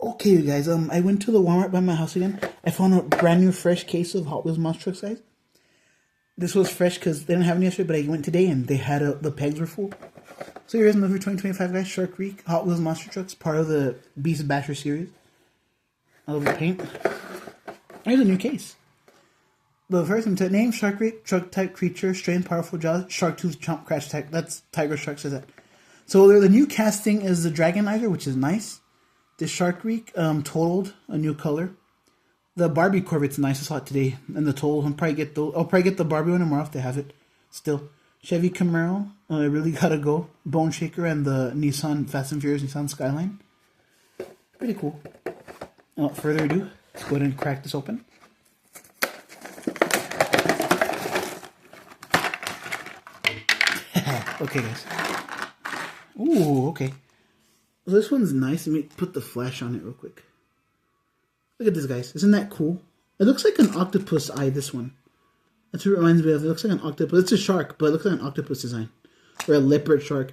Okay, you guys, I went to the Walmart by my house again. I found a brand new fresh case of Hot Wheels monster trucks, guys. This was fresh because they didn't have any yesterday, but I went today and they had the pegs were full. So here's another 2025, guys. Shark Wreak Hot Wheels monster trucks, part of the Beast Basher series. I love the paint. Here's a new case. The first one, name Shark Wreak, truck type creature, strength, powerful jaws, shark tooth, chomp, crash attack. That's Tiger Shark says that. So the new casting is the Dragonizer, which is nice. The Shark Wreak, totaled, a new color. The Barbie Corvette's nice. I saw it today. And the total, I'll probably get the Barbie one tomorrow if they have it. Still. Chevy Camaro, really gotta go. Bone Shaker and the Nissan Fast and Furious Nissan Skyline. Pretty cool. Without further ado, let's go ahead and crack this open. Okay, guys. Ooh, okay. So this one's nice. Let me put the flash on it real quick. Look at this, guys. Isn't that cool? It looks like an octopus eye, this one. That's what it reminds me of. It looks like an octopus. It's a shark, but it looks like an octopus design. Or a leopard shark.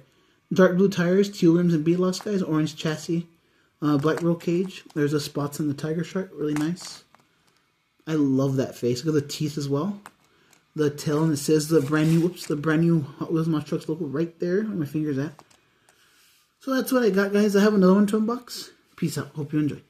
Dark blue tires, teal rims and beadlocks, guys. Orange chassis. Black roll cage. There's the spots on the tiger shark. Really nice. I love that face. Look at the teeth as well. The tail, and it says the brand new Hot Wheels Monster Trucks logo right there where my finger's at. So that's what I got, guys. I have another one to unbox. Peace out. Hope you enjoy.